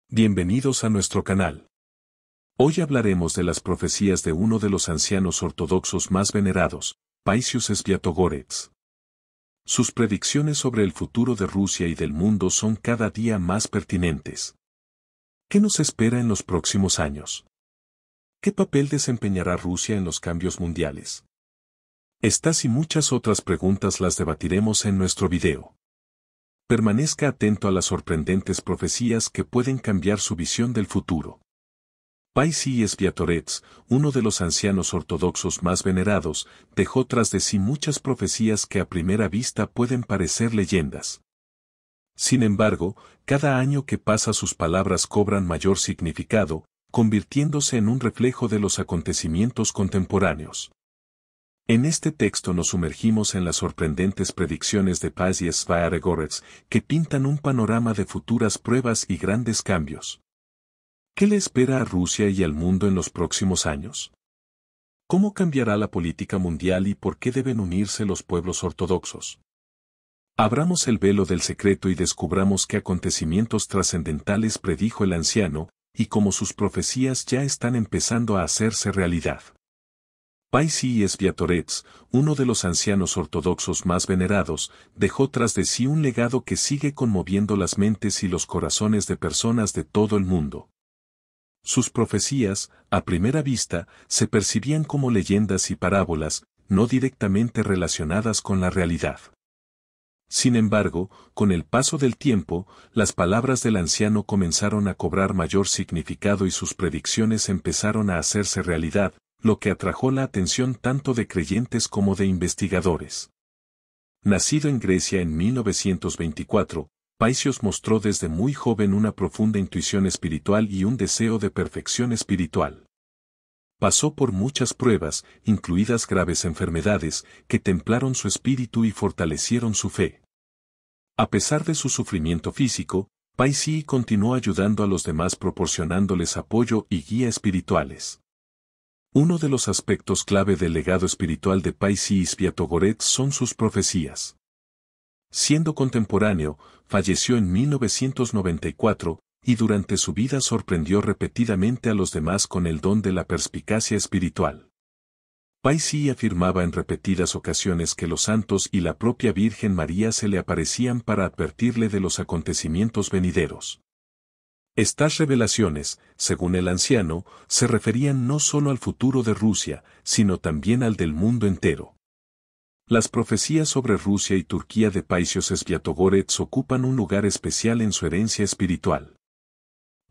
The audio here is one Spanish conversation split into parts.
Bienvenidos a nuestro canal. Hoy hablaremos de las profecías de uno de los ancianos ortodoxos más venerados, Paisius Sviatogorets. Sus predicciones sobre el futuro de Rusia y del mundo son cada día más pertinentes. ¿Qué nos espera en los próximos años? ¿Qué papel desempeñará Rusia en los cambios mundiales? Estas y muchas otras preguntas las debatiremos en nuestro video. Permanezca atento a las sorprendentes profecías que pueden cambiar su visión del futuro. Paisius Sviatogorets, uno de los ancianos ortodoxos más venerados, dejó tras de sí muchas profecías que a primera vista pueden parecer leyendas. Sin embargo, cada año que pasa sus palabras cobran mayor significado, convirtiéndose en un reflejo de los acontecimientos contemporáneos. En este texto nos sumergimos en las sorprendentes predicciones de Paisius Sviatogorets que pintan un panorama de futuras pruebas y grandes cambios. ¿Qué le espera a Rusia y al mundo en los próximos años? ¿Cómo cambiará la política mundial y por qué deben unirse los pueblos ortodoxos? Abramos el velo del secreto y descubramos qué acontecimientos trascendentales predijo el anciano y cómo sus profecías ya están empezando a hacerse realidad. Paisius Sviatogorets, uno de los ancianos ortodoxos más venerados, dejó tras de sí un legado que sigue conmoviendo las mentes y los corazones de personas de todo el mundo. Sus profecías, a primera vista, se percibían como leyendas y parábolas, no directamente relacionadas con la realidad. Sin embargo, con el paso del tiempo, las palabras del anciano comenzaron a cobrar mayor significado y sus predicciones empezaron a hacerse realidad, lo que atrajo la atención tanto de creyentes como de investigadores. Nacido en Grecia en 1924, Paisius mostró desde muy joven una profunda intuición espiritual y un deseo de perfección espiritual. Pasó por muchas pruebas, incluidas graves enfermedades, que templaron su espíritu y fortalecieron su fe. A pesar de su sufrimiento físico, Paisius continuó ayudando a los demás proporcionándoles apoyo y guía espirituales. Uno de los aspectos clave del legado espiritual de Paisius Sviatogorets son sus profecías. Siendo contemporáneo, falleció en 1994, y durante su vida sorprendió repetidamente a los demás con el don de la perspicacia espiritual. Paisius afirmaba en repetidas ocasiones que los santos y la propia Virgen María se le aparecían para advertirle de los acontecimientos venideros. Estas revelaciones, según el anciano, se referían no solo al futuro de Rusia, sino también al del mundo entero. Las profecías sobre Rusia y Turquía de Paisius Sviatogorets ocupan un lugar especial en su herencia espiritual.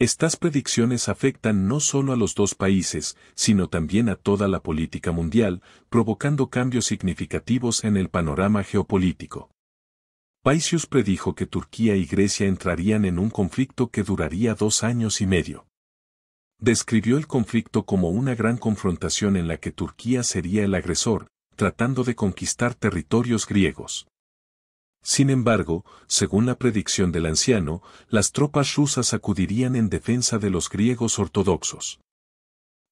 Estas predicciones afectan no solo a los dos países, sino también a toda la política mundial, provocando cambios significativos en el panorama geopolítico. Paisius predijo que Turquía y Grecia entrarían en un conflicto que duraría 2 años y medio. Describió el conflicto como una gran confrontación en la que Turquía sería el agresor, tratando de conquistar territorios griegos. Sin embargo, según la predicción del anciano, las tropas rusas acudirían en defensa de los griegos ortodoxos.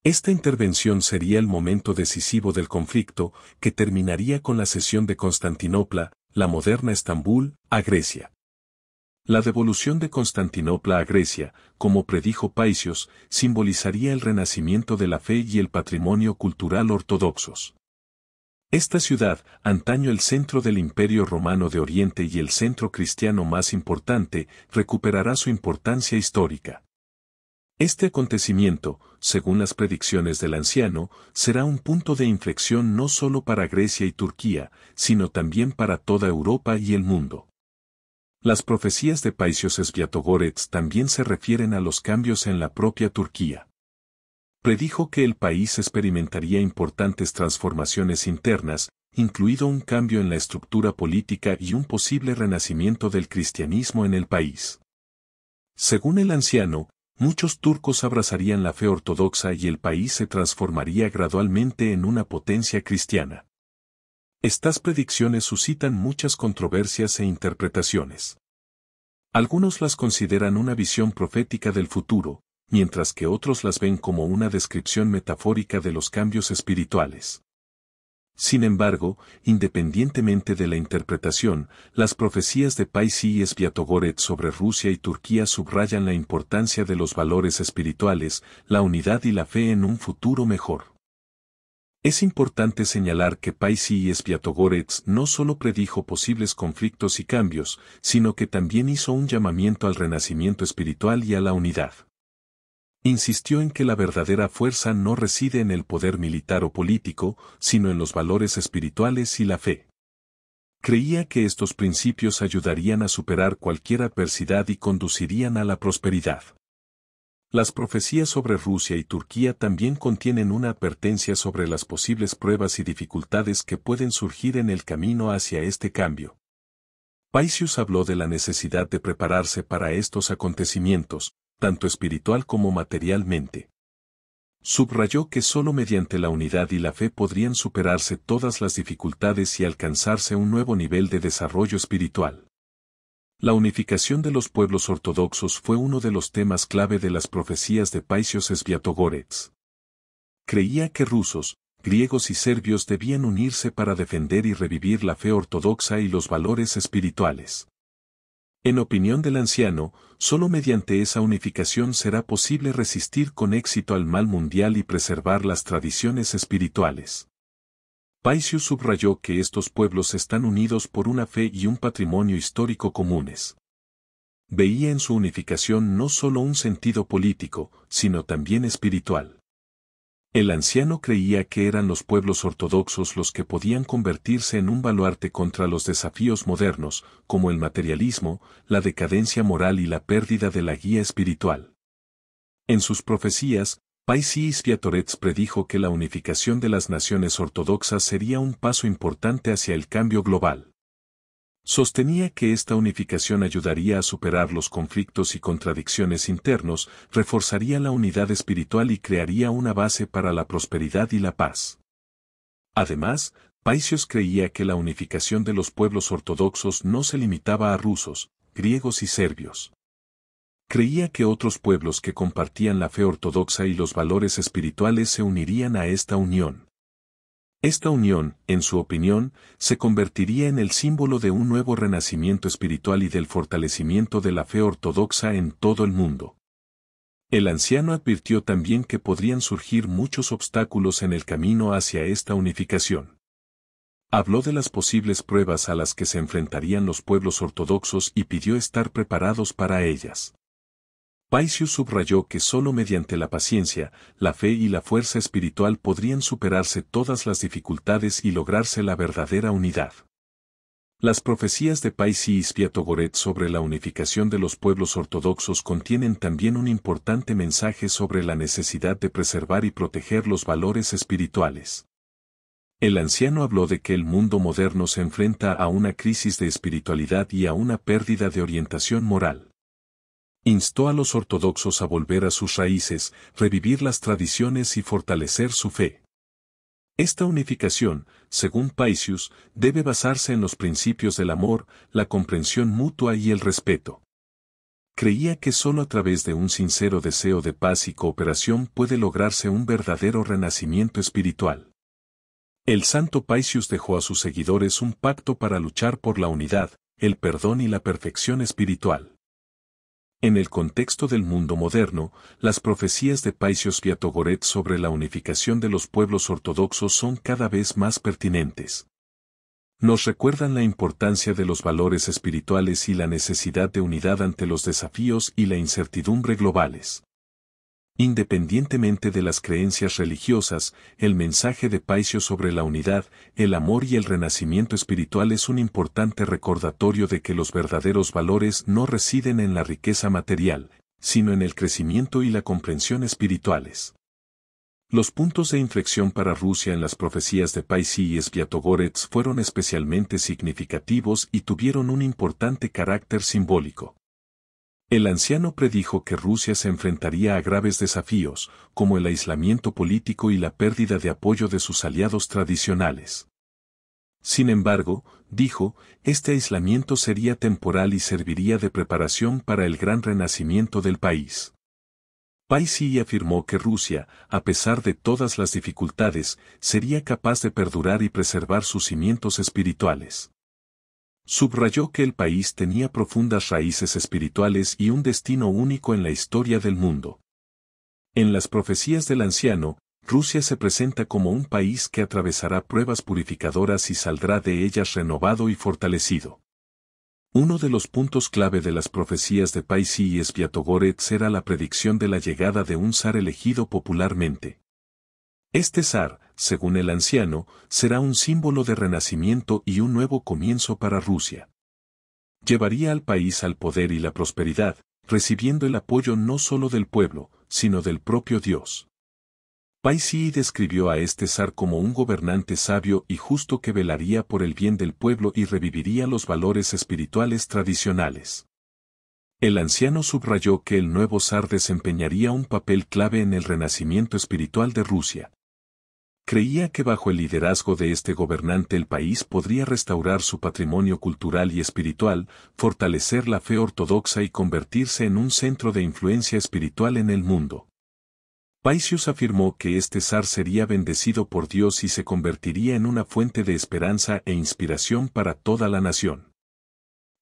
Esta intervención sería el momento decisivo del conflicto, que terminaría con la cesión de Constantinopla, la moderna Estambul, a Grecia. La devolución de Constantinopla a Grecia, como predijo Paisius, simbolizaría el renacimiento de la fe y el patrimonio cultural ortodoxos. Esta ciudad, antaño el centro del Imperio Romano de Oriente y el centro cristiano más importante, recuperará su importancia histórica. Este acontecimiento, según las predicciones del anciano, será un punto de inflexión no solo para Grecia y Turquía, sino también para toda Europa y el mundo. Las profecías de Paisius Sviatogorets también se refieren a los cambios en la propia Turquía. Predijo que el país experimentaría importantes transformaciones internas, incluido un cambio en la estructura política y un posible renacimiento del cristianismo en el país. Según el anciano, muchos turcos abrazarían la fe ortodoxa y el país se transformaría gradualmente en una potencia cristiana. Estas predicciones suscitan muchas controversias e interpretaciones. Algunos las consideran una visión profética del futuro, mientras que otros las ven como una descripción metafórica de los cambios espirituales. Sin embargo, independientemente de la interpretación, las profecías de Paisi y Svyatogorets sobre Rusia y Turquía subrayan la importancia de los valores espirituales, la unidad y la fe en un futuro mejor. Es importante señalar que Paisi y Svyatogorets no solo predijo posibles conflictos y cambios, sino que también hizo un llamamiento al renacimiento espiritual y a la unidad. Insistió en que la verdadera fuerza no reside en el poder militar o político, sino en los valores espirituales y la fe. Creía que estos principios ayudarían a superar cualquier adversidad y conducirían a la prosperidad. Las profecías sobre Rusia y Turquía también contienen una advertencia sobre las posibles pruebas y dificultades que pueden surgir en el camino hacia este cambio. Paisius habló de la necesidad de prepararse para estos acontecimientos, tanto espiritual como materialmente. Subrayó que solo mediante la unidad y la fe podrían superarse todas las dificultades y alcanzarse un nuevo nivel de desarrollo espiritual. La unificación de los pueblos ortodoxos fue uno de los temas clave de las profecías de Paisios Svyatogorets. Creía que rusos, griegos y serbios debían unirse para defender y revivir la fe ortodoxa y los valores espirituales. En opinión del anciano, solo mediante esa unificación será posible resistir con éxito al mal mundial y preservar las tradiciones espirituales. Paisius subrayó que estos pueblos están unidos por una fe y un patrimonio histórico comunes. Veía en su unificación no solo un sentido político, sino también espiritual. El anciano creía que eran los pueblos ortodoxos los que podían convertirse en un baluarte contra los desafíos modernos, como el materialismo, la decadencia moral y la pérdida de la guía espiritual. En sus profecías, Paisi Svyatogorets predijo que la unificación de las naciones ortodoxas sería un paso importante hacia el cambio global. Sostenía que esta unificación ayudaría a superar los conflictos y contradicciones internos, reforzaría la unidad espiritual y crearía una base para la prosperidad y la paz. Además, Paisios creía que la unificación de los pueblos ortodoxos no se limitaba a rusos, griegos y serbios. Creía que otros pueblos que compartían la fe ortodoxa y los valores espirituales se unirían a esta unión. Esta unión, en su opinión, se convertiría en el símbolo de un nuevo renacimiento espiritual y del fortalecimiento de la fe ortodoxa en todo el mundo. El anciano advirtió también que podrían surgir muchos obstáculos en el camino hacia esta unificación. Habló de las posibles pruebas a las que se enfrentarían los pueblos ortodoxos y pidió estar preparados para ellas. Paisius subrayó que solo mediante la paciencia, la fe y la fuerza espiritual podrían superarse todas las dificultades y lograrse la verdadera unidad. Las profecías de Paisi y Svyatogorets sobre la unificación de los pueblos ortodoxos contienen también un importante mensaje sobre la necesidad de preservar y proteger los valores espirituales. El anciano habló de que el mundo moderno se enfrenta a una crisis de espiritualidad y a una pérdida de orientación moral. Instó a los ortodoxos a volver a sus raíces, revivir las tradiciones y fortalecer su fe. Esta unificación, según Paisius, debe basarse en los principios del amor, la comprensión mutua y el respeto. Creía que solo a través de un sincero deseo de paz y cooperación puede lograrse un verdadero renacimiento espiritual. El santo Paisius dejó a sus seguidores un pacto para luchar por la unidad, el perdón y la perfección espiritual. En el contexto del mundo moderno, las profecías de Paisios Svyatogorets sobre la unificación de los pueblos ortodoxos son cada vez más pertinentes. Nos recuerdan la importancia de los valores espirituales y la necesidad de unidad ante los desafíos y la incertidumbre globales. Independientemente de las creencias religiosas, el mensaje de Paisios sobre la unidad, el amor y el renacimiento espiritual es un importante recordatorio de que los verdaderos valores no residen en la riqueza material, sino en el crecimiento y la comprensión espirituales. Los puntos de inflexión para Rusia en las profecías de Paisi y Svyatogorets fueron especialmente significativos y tuvieron un importante carácter simbólico. El anciano predijo que Rusia se enfrentaría a graves desafíos, como el aislamiento político y la pérdida de apoyo de sus aliados tradicionales. Sin embargo, dijo, este aislamiento sería temporal y serviría de preparación para el gran renacimiento del país. Paisi afirmó que Rusia, a pesar de todas las dificultades, sería capaz de perdurar y preservar sus cimientos espirituales. Subrayó que el país tenía profundas raíces espirituales y un destino único en la historia del mundo. En las profecías del anciano, Rusia se presenta como un país que atravesará pruebas purificadoras y saldrá de ellas renovado y fortalecido. Uno de los puntos clave de las profecías de Paisi y Sviatogorets era la predicción de la llegada de un zar elegido popularmente. Este zar, según el anciano, será un símbolo de renacimiento y un nuevo comienzo para Rusia. Llevaría al país al poder y la prosperidad, recibiendo el apoyo no solo del pueblo, sino del propio Dios. Paisi describió a este zar como un gobernante sabio y justo que velaría por el bien del pueblo y reviviría los valores espirituales tradicionales. El anciano subrayó que el nuevo zar desempeñaría un papel clave en el renacimiento espiritual de Rusia. Creía que bajo el liderazgo de este gobernante el país podría restaurar su patrimonio cultural y espiritual, fortalecer la fe ortodoxa y convertirse en un centro de influencia espiritual en el mundo. Paisius afirmó que este zar sería bendecido por Dios y se convertiría en una fuente de esperanza e inspiración para toda la nación.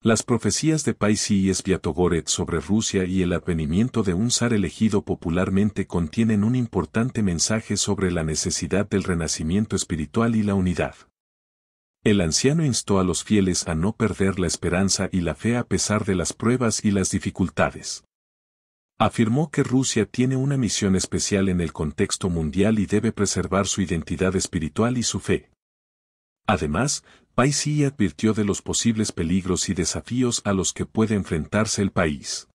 Las profecías de Paisi y Sviatogorets sobre Rusia y el advenimiento de un zar elegido popularmente contienen un importante mensaje sobre la necesidad del renacimiento espiritual y la unidad. El anciano instó a los fieles a no perder la esperanza y la fe a pesar de las pruebas y las dificultades. Afirmó que Rusia tiene una misión especial en el contexto mundial y debe preservar su identidad espiritual y su fe. Además, Paisi advirtió de los posibles peligros y desafíos a los que puede enfrentarse el país.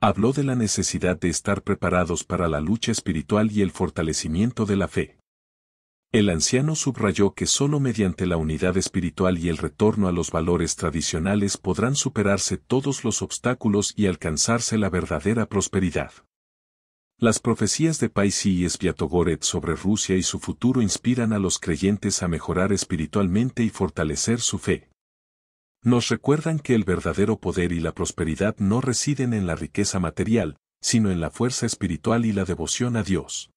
Habló de la necesidad de estar preparados para la lucha espiritual y el fortalecimiento de la fe. El anciano subrayó que solo mediante la unidad espiritual y el retorno a los valores tradicionales podrán superarse todos los obstáculos y alcanzarse la verdadera prosperidad. Las profecías de Paisi y Sviatogorets sobre Rusia y su futuro inspiran a los creyentes a mejorar espiritualmente y fortalecer su fe. Nos recuerdan que el verdadero poder y la prosperidad no residen en la riqueza material, sino en la fuerza espiritual y la devoción a Dios.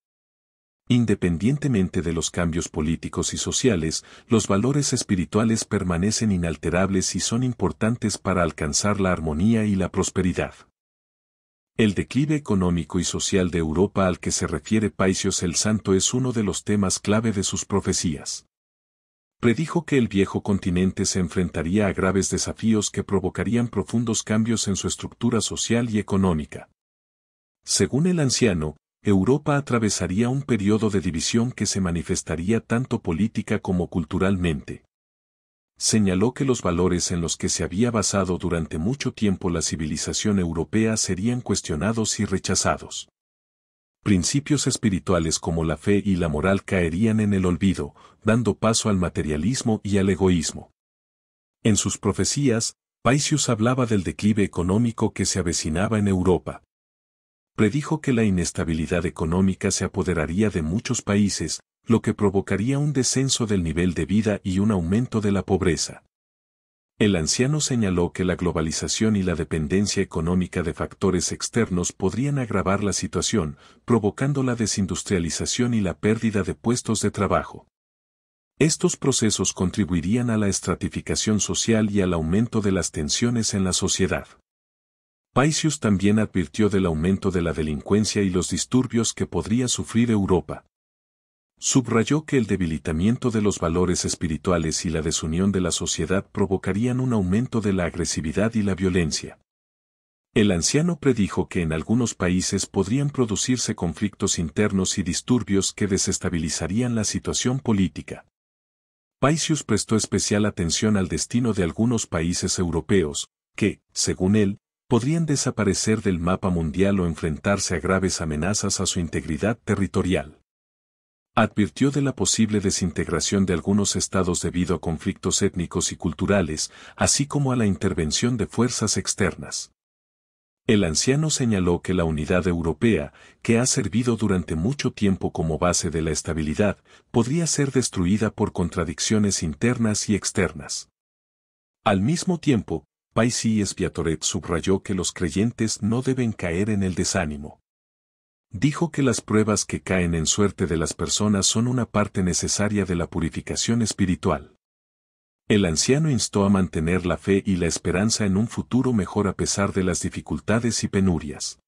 Independientemente de los cambios políticos y sociales, los valores espirituales permanecen inalterables y son importantes para alcanzar la armonía y la prosperidad. El declive económico y social de Europa al que se refiere Paisios el Santo es uno de los temas clave de sus profecías. Predijo que el viejo continente se enfrentaría a graves desafíos que provocarían profundos cambios en su estructura social y económica. Según el anciano, Europa atravesaría un periodo de división que se manifestaría tanto política como culturalmente. Señaló que los valores en los que se había basado durante mucho tiempo la civilización europea serían cuestionados y rechazados. Principios espirituales como la fe y la moral caerían en el olvido, dando paso al materialismo y al egoísmo. En sus profecías, Paisius hablaba del declive económico que se avecinaba en Europa. Predijo que la inestabilidad económica se apoderaría de muchos países, lo que provocaría un descenso del nivel de vida y un aumento de la pobreza. El anciano señaló que la globalización y la dependencia económica de factores externos podrían agravar la situación, provocando la desindustrialización y la pérdida de puestos de trabajo. Estos procesos contribuirían a la estratificación social y al aumento de las tensiones en la sociedad. Paisius también advirtió del aumento de la delincuencia y los disturbios que podría sufrir Europa. Subrayó que el debilitamiento de los valores espirituales y la desunión de la sociedad provocarían un aumento de la agresividad y la violencia. El anciano predijo que en algunos países podrían producirse conflictos internos y disturbios que desestabilizarían la situación política. Paisius prestó especial atención al destino de algunos países europeos, que, según él, podrían desaparecer del mapa mundial o enfrentarse a graves amenazas a su integridad territorial. Advirtió de la posible desintegración de algunos estados debido a conflictos étnicos y culturales, así como a la intervención de fuerzas externas. El anciano señaló que la unidad europea, que ha servido durante mucho tiempo como base de la estabilidad, podría ser destruida por contradicciones internas y externas. Al mismo tiempo, Paisi Sviatogorets subrayó que los creyentes no deben caer en el desánimo. Dijo que las pruebas que caen en suerte de las personas son una parte necesaria de la purificación espiritual. El anciano instó a mantener la fe y la esperanza en un futuro mejor a pesar de las dificultades y penurias.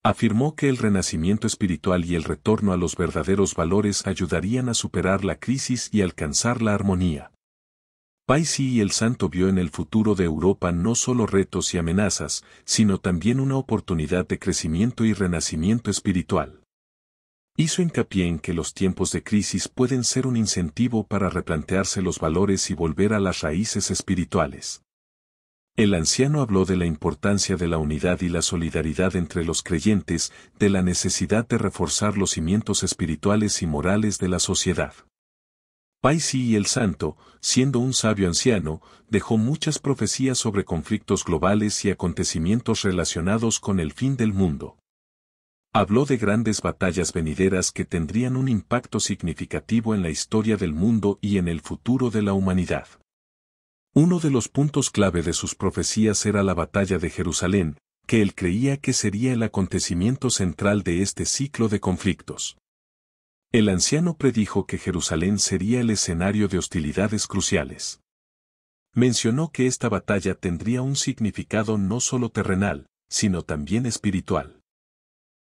Afirmó que el renacimiento espiritual y el retorno a los verdaderos valores ayudarían a superar la crisis y alcanzar la armonía. Paisi el Santo vio en el futuro de Europa no solo retos y amenazas, sino también una oportunidad de crecimiento y renacimiento espiritual. Hizo hincapié en que los tiempos de crisis pueden ser un incentivo para replantearse los valores y volver a las raíces espirituales. El anciano habló de la importancia de la unidad y la solidaridad entre los creyentes, de la necesidad de reforzar los cimientos espirituales y morales de la sociedad. Paisi el Santo, siendo un sabio anciano, dejó muchas profecías sobre conflictos globales y acontecimientos relacionados con el fin del mundo. Habló de grandes batallas venideras que tendrían un impacto significativo en la historia del mundo y en el futuro de la humanidad. Uno de los puntos clave de sus profecías era la batalla de Jerusalén, que él creía que sería el acontecimiento central de este ciclo de conflictos. El anciano predijo que Jerusalén sería el escenario de hostilidades cruciales. Mencionó que esta batalla tendría un significado no solo terrenal, sino también espiritual.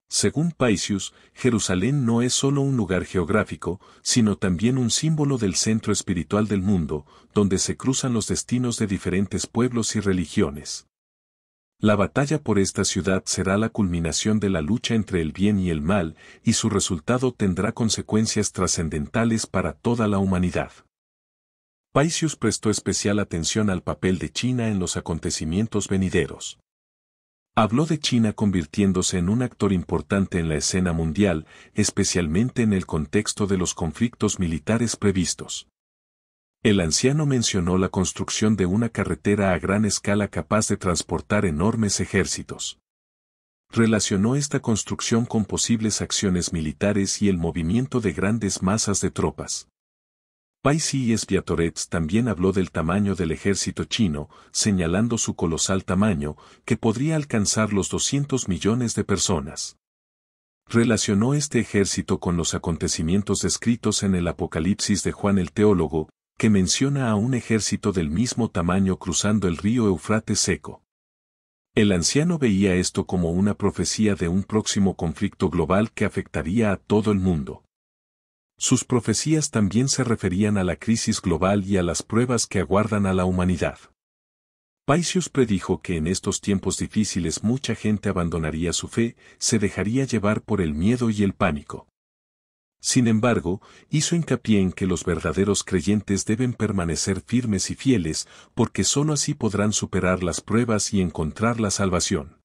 Según Paisius, Jerusalén no es solo un lugar geográfico, sino también un símbolo del centro espiritual del mundo, donde se cruzan los destinos de diferentes pueblos y religiones. La batalla por esta ciudad será la culminación de la lucha entre el bien y el mal, y su resultado tendrá consecuencias trascendentales para toda la humanidad. Paisius prestó especial atención al papel de China en los acontecimientos venideros. Habló de China convirtiéndose en un actor importante en la escena mundial, especialmente en el contexto de los conflictos militares previstos. El anciano mencionó la construcción de una carretera a gran escala capaz de transportar enormes ejércitos. Relacionó esta construcción con posibles acciones militares y el movimiento de grandes masas de tropas. Paisi Sviatoretz también habló del tamaño del ejército chino, señalando su colosal tamaño, que podría alcanzar los 200 millones de personas. Relacionó este ejército con los acontecimientos descritos en el Apocalipsis de Juan el Teólogo, que menciona a un ejército del mismo tamaño cruzando el río Eufrates seco. El anciano veía esto como una profecía de un próximo conflicto global que afectaría a todo el mundo. Sus profecías también se referían a la crisis global y a las pruebas que aguardan a la humanidad. Paisius predijo que en estos tiempos difíciles mucha gente abandonaría su fe, se dejaría llevar por el miedo y el pánico. Sin embargo, hizo hincapié en que los verdaderos creyentes deben permanecer firmes y fieles, porque sólo así podrán superar las pruebas y encontrar la salvación.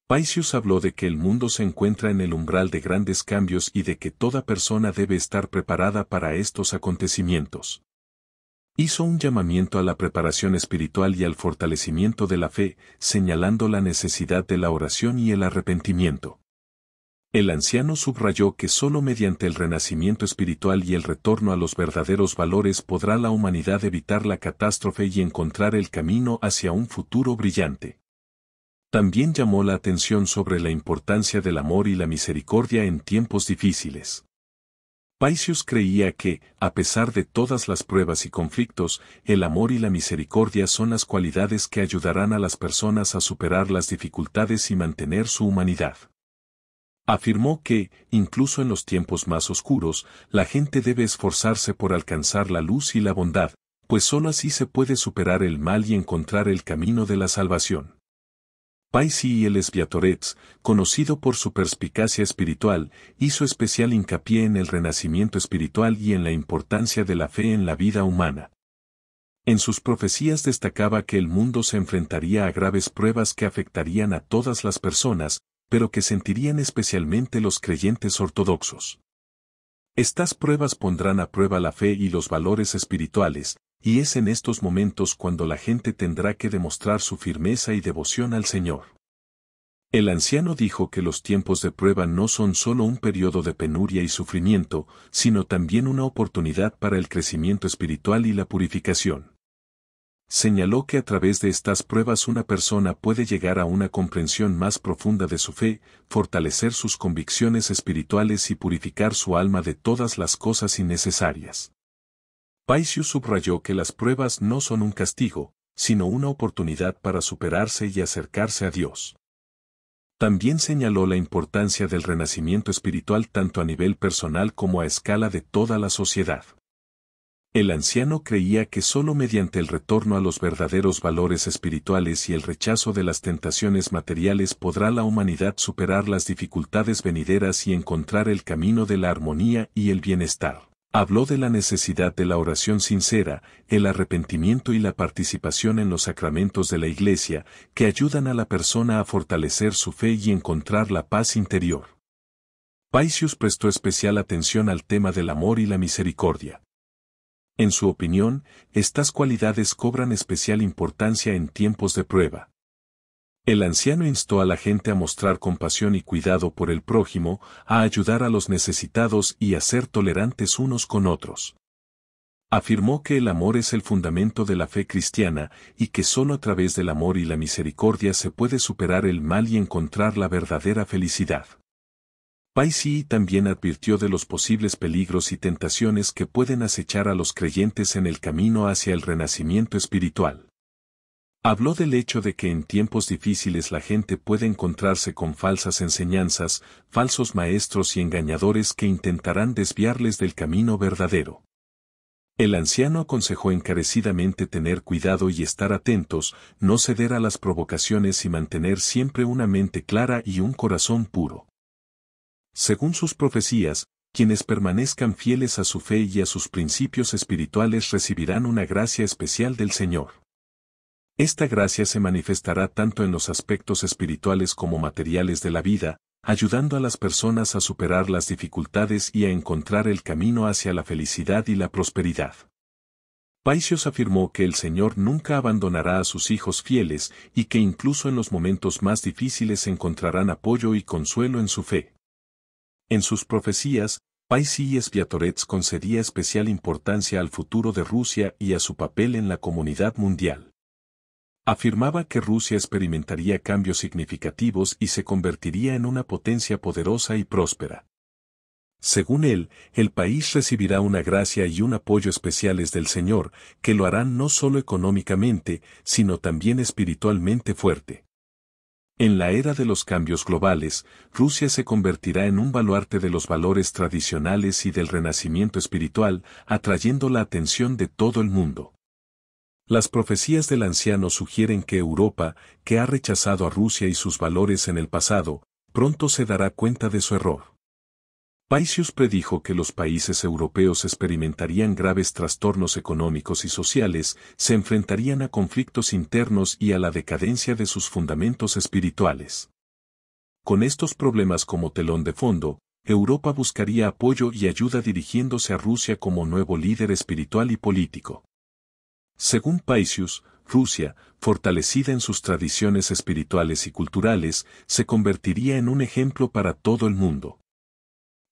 Paisius habló de que el mundo se encuentra en el umbral de grandes cambios y de que toda persona debe estar preparada para estos acontecimientos. Hizo un llamamiento a la preparación espiritual y al fortalecimiento de la fe, señalando la necesidad de la oración y el arrepentimiento. El anciano subrayó que solo mediante el renacimiento espiritual y el retorno a los verdaderos valores podrá la humanidad evitar la catástrofe y encontrar el camino hacia un futuro brillante. También llamó la atención sobre la importancia del amor y la misericordia en tiempos difíciles. Paisius creía que, a pesar de todas las pruebas y conflictos, el amor y la misericordia son las cualidades que ayudarán a las personas a superar las dificultades y mantener su humanidad. Afirmó que, incluso en los tiempos más oscuros, la gente debe esforzarse por alcanzar la luz y la bondad, pues sólo así se puede superar el mal y encontrar el camino de la salvación. Paisi Sviatoretz, conocido por su perspicacia espiritual, hizo especial hincapié en el renacimiento espiritual y en la importancia de la fe en la vida humana. En sus profecías destacaba que el mundo se enfrentaría a graves pruebas que afectarían a todas las personas, pero que sentirían especialmente los creyentes ortodoxos. Estas pruebas pondrán a prueba la fe y los valores espirituales, y es en estos momentos cuando la gente tendrá que demostrar su firmeza y devoción al Señor. El anciano dijo que los tiempos de prueba no son solo un periodo de penuria y sufrimiento, sino también una oportunidad para el crecimiento espiritual y la purificación. Señaló que a través de estas pruebas una persona puede llegar a una comprensión más profunda de su fe, fortalecer sus convicciones espirituales y purificar su alma de todas las cosas innecesarias. Paisius subrayó que las pruebas no son un castigo, sino una oportunidad para superarse y acercarse a Dios. También señaló la importancia del renacimiento espiritual tanto a nivel personal como a escala de toda la sociedad. El anciano creía que sólo mediante el retorno a los verdaderos valores espirituales y el rechazo de las tentaciones materiales podrá la humanidad superar las dificultades venideras y encontrar el camino de la armonía y el bienestar. Habló de la necesidad de la oración sincera, el arrepentimiento y la participación en los sacramentos de la Iglesia, que ayudan a la persona a fortalecer su fe y encontrar la paz interior. Paisius prestó especial atención al tema del amor y la misericordia. En su opinión, estas cualidades cobran especial importancia en tiempos de prueba. El anciano instó a la gente a mostrar compasión y cuidado por el prójimo, a ayudar a los necesitados y a ser tolerantes unos con otros. Afirmó que el amor es el fundamento de la fe cristiana y que solo a través del amor y la misericordia se puede superar el mal y encontrar la verdadera felicidad. Paisi también advirtió de los posibles peligros y tentaciones que pueden acechar a los creyentes en el camino hacia el renacimiento espiritual. Habló del hecho de que en tiempos difíciles la gente puede encontrarse con falsas enseñanzas, falsos maestros y engañadores que intentarán desviarles del camino verdadero. El anciano aconsejó encarecidamente tener cuidado y estar atentos, no ceder a las provocaciones y mantener siempre una mente clara y un corazón puro. Según sus profecías, quienes permanezcan fieles a su fe y a sus principios espirituales recibirán una gracia especial del Señor. Esta gracia se manifestará tanto en los aspectos espirituales como materiales de la vida, ayudando a las personas a superar las dificultades y a encontrar el camino hacia la felicidad y la prosperidad. Paisios afirmó que el Señor nunca abandonará a sus hijos fieles y que incluso en los momentos más difíciles encontrarán apoyo y consuelo en su fe. En sus profecías, Paisi Sviatorex concedía especial importancia al futuro de Rusia y a su papel en la comunidad mundial. Afirmaba que Rusia experimentaría cambios significativos y se convertiría en una potencia poderosa y próspera. Según él, el país recibirá una gracia y un apoyo especiales del Señor, que lo harán no solo económicamente, sino también espiritualmente fuerte. En la era de los cambios globales, Rusia se convertirá en un baluarte de los valores tradicionales y del renacimiento espiritual, atrayendo la atención de todo el mundo. Las profecías del anciano sugieren que Europa, que ha rechazado a Rusia y sus valores en el pasado, pronto se dará cuenta de su error. Paisius predijo que los países europeos experimentarían graves trastornos económicos y sociales, se enfrentarían a conflictos internos y a la decadencia de sus fundamentos espirituales. Con estos problemas como telón de fondo, Europa buscaría apoyo y ayuda dirigiéndose a Rusia como nuevo líder espiritual y político. Según Paisius, Rusia, fortalecida en sus tradiciones espirituales y culturales, se convertiría en un ejemplo para todo el mundo.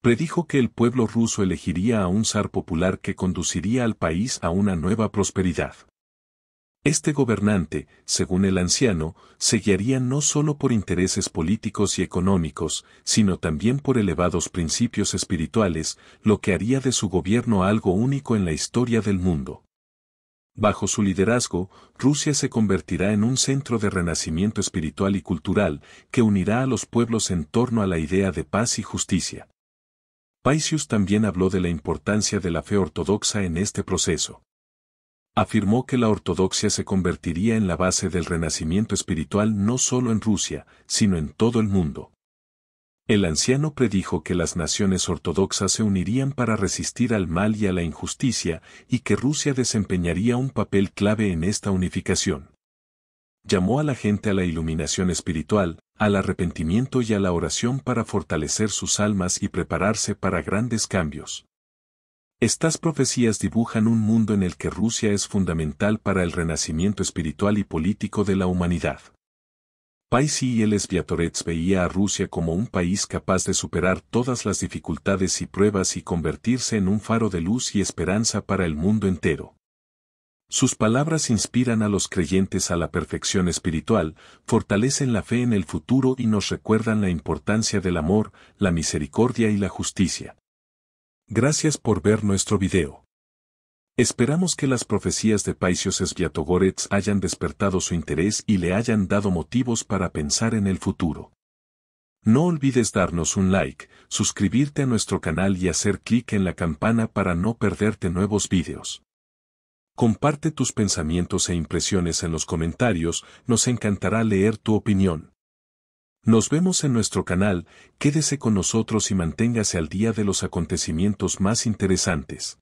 Predijo que el pueblo ruso elegiría a un zar popular que conduciría al país a una nueva prosperidad. Este gobernante, según el anciano, se guiaría no solo por intereses políticos y económicos, sino también por elevados principios espirituales, lo que haría de su gobierno algo único en la historia del mundo. Bajo su liderazgo, Rusia se convertirá en un centro de renacimiento espiritual y cultural, que unirá a los pueblos en torno a la idea de paz y justicia. Paisius también habló de la importancia de la fe ortodoxa en este proceso. Afirmó que la ortodoxia se convertiría en la base del renacimiento espiritual no solo en Rusia, sino en todo el mundo. El anciano predijo que las naciones ortodoxas se unirían para resistir al mal y a la injusticia, y que Rusia desempeñaría un papel clave en esta unificación. Llamó a la gente a la iluminación espiritual, al arrepentimiento y a la oración para fortalecer sus almas y prepararse para grandes cambios. Estas profecías dibujan un mundo en el que Rusia es fundamental para el renacimiento espiritual y político de la humanidad. Paisi Sviatorex veía a Rusia como un país capaz de superar todas las dificultades y pruebas y convertirse en un faro de luz y esperanza para el mundo entero. Sus palabras inspiran a los creyentes a la perfección espiritual, fortalecen la fe en el futuro y nos recuerdan la importancia del amor, la misericordia y la justicia. Gracias por ver nuestro video. Esperamos que las profecías de Paisios Sviatogorets hayan despertado su interés y le hayan dado motivos para pensar en el futuro. No olvides darnos un like, suscribirte a nuestro canal y hacer clic en la campana para no perderte nuevos videos. Comparte tus pensamientos e impresiones en los comentarios, nos encantará leer tu opinión. Nos vemos en nuestro canal, quédese con nosotros y manténgase al día de los acontecimientos más interesantes.